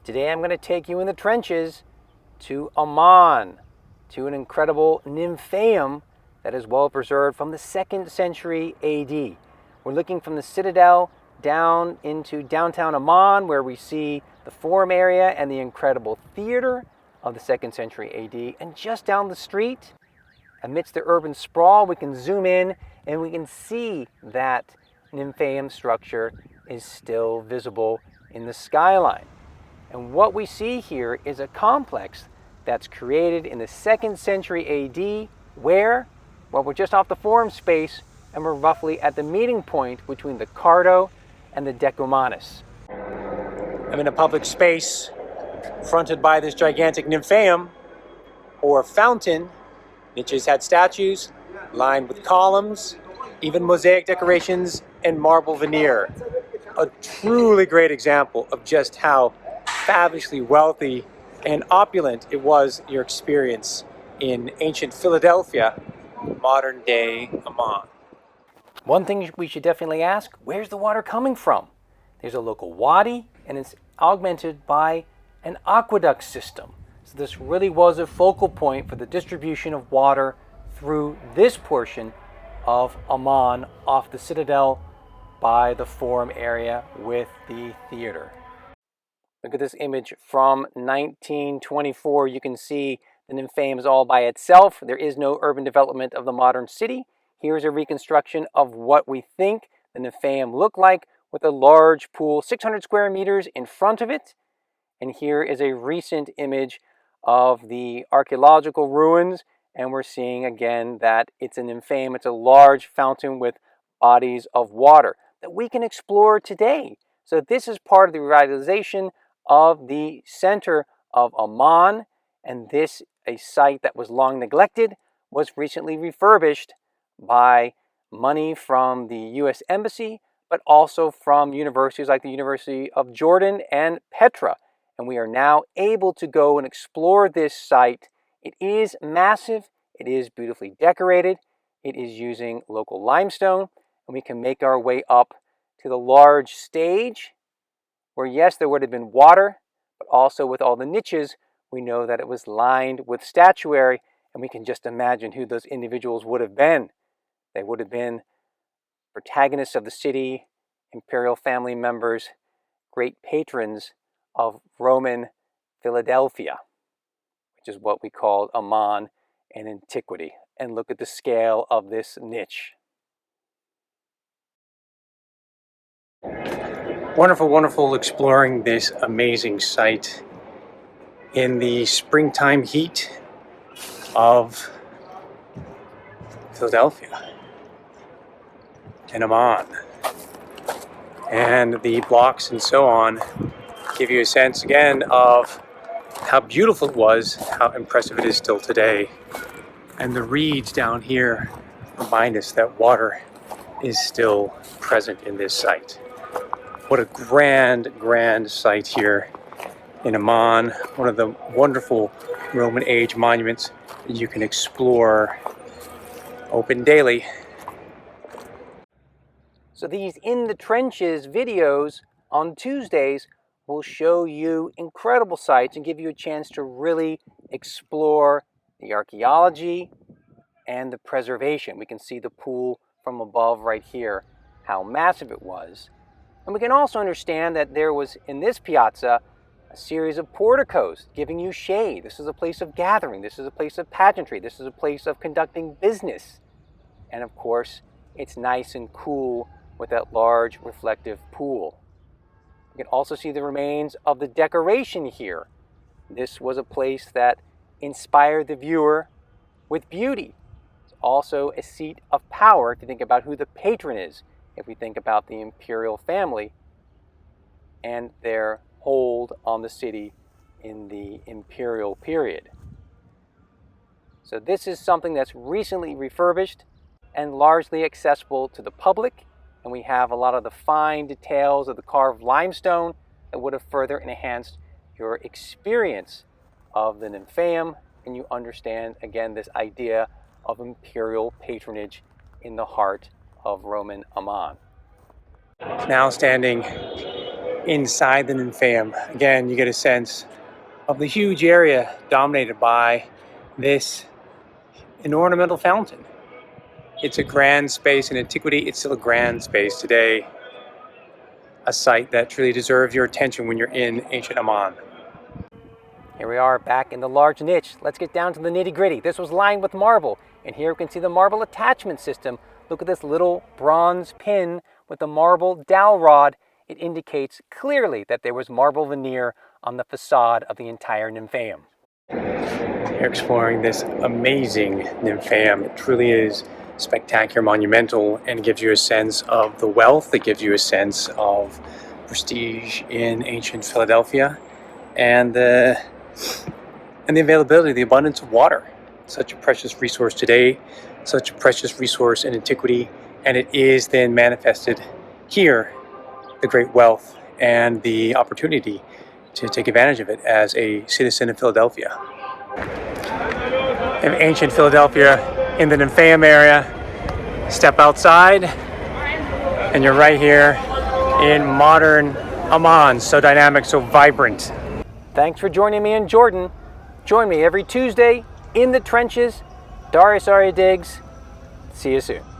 Today I'm going to take you in the trenches to Amman, to an incredible Nymphaeum that is well preserved from the 2nd century AD. We're looking from the citadel down into downtown Amman, where we see the forum area and the incredible theater of the 2nd century AD. And just down the street, amidst the urban sprawl, we can zoom in and we can see that Nymphaeum structure is still visible in the skyline. And what we see here is a complex that's created in the 2nd century AD, where, well, we're just off the forum space and we're roughly at the meeting point between the Cardo and the Decumanus. I'm in a public space fronted by this gigantic Nymphaeum, or fountain. Niches had statues lined with columns, even mosaic decorations and marble veneer. A truly great example of just how fabulously wealthy and opulent it was your experience in ancient Philadelphia, modern day Amman. One thing we should definitely ask, where's the water coming from? There's a local wadi, and it's augmented by an aqueduct system. So this really was a focal point for the distribution of water through this portion of Amman, off the citadel by the forum area with the theater. Look at this image from 1924. You can see the Nymphaeum is all by itself. There is no urban development of the modern city. Here's a reconstruction of what we think the Nymphaeum looked like, with a large pool, 600 square meters in front of it. And here is a recent image of the archaeological ruins, and we're seeing again that it's an Nymphaeum. It's a large fountain with bodies of water that we can explore today. So this is part of the revitalization of the center of Amman, and this, a site that was long neglected, was recently refurbished by money from the U.S. Embassy, but also from universities like the University of Jordan and Petra. And we are now able to go and explore this site. It is massive, it is beautifully decorated, it is using local limestone, and we can make our way up to the large stage, where yes, there would have been water, but also with all the niches, we know that it was lined with statuary, and we can just imagine who those individuals would have been. They would have been protagonists of the city, imperial family members, great patrons of Roman Philadelphia, which is what we called Amman in antiquity. And look at the scale of this niche. Wonderful, wonderful exploring this amazing site in the springtime heat of Philadelphia and Amman. And the blocks and so on give you a sense again of how beautiful it was, how impressive it is still today. And the reeds down here remind us that water is still present in this site. What a grand, grand site here in Amman, one of the wonderful Roman age monuments that you can explore, open daily. So these In the Trenches videos on Tuesdays will show you incredible sites and give you a chance to really explore the archaeology and the preservation. We can see the pool from above right here, how massive it was. And we can also understand that there was, in this piazza, a series of porticos giving you shade. This is a place of gathering. This is a place of pageantry. This is a place of conducting business. And of course, it's nice and cool with that large reflective pool. You can also see the remains of the decoration here. This was a place that inspired the viewer with beauty. It's also a seat of power if you think about who the patron is, if we think about the imperial family and their hold on the city in the imperial period. So this is something that's recently refurbished and largely accessible to the public, and we have a lot of the fine details of the carved limestone that would have further enhanced your experience of the Nymphaeum, and you understand again this idea of imperial patronage in the heart of Roman Amman. Now standing inside the Nymphaeum. Again, you get a sense of the huge area dominated by this ornamental fountain. It's a grand space in antiquity. It's still a grand space today. A site that truly deserves your attention when you're in ancient Amman. Here we are back in the large niche. Let's get down to the nitty-gritty. This was lined with marble, and here we can see the marble attachment system. Look at this little bronze pin with the marble dowel rod. It indicates clearly that there was marble veneer on the facade of the entire Nymphaeum. You're exploring this amazing Nymphaeum. It truly is spectacular, monumental, and gives you a sense of the wealth. It gives you a sense of prestige in ancient Philadelphia, and the availability, the abundance of water. Such a precious resource today, such a precious resource in antiquity, and it is then manifested here, the great wealth and the opportunity to take advantage of it as a citizen of Philadelphia. In ancient Philadelphia, in the Nymphaeum area, step outside, and you're right here in modern Amman, so dynamic, so vibrant. Thanks for joining me in Jordan. Join me every Tuesday in the trenches. Darius Digs. See you soon.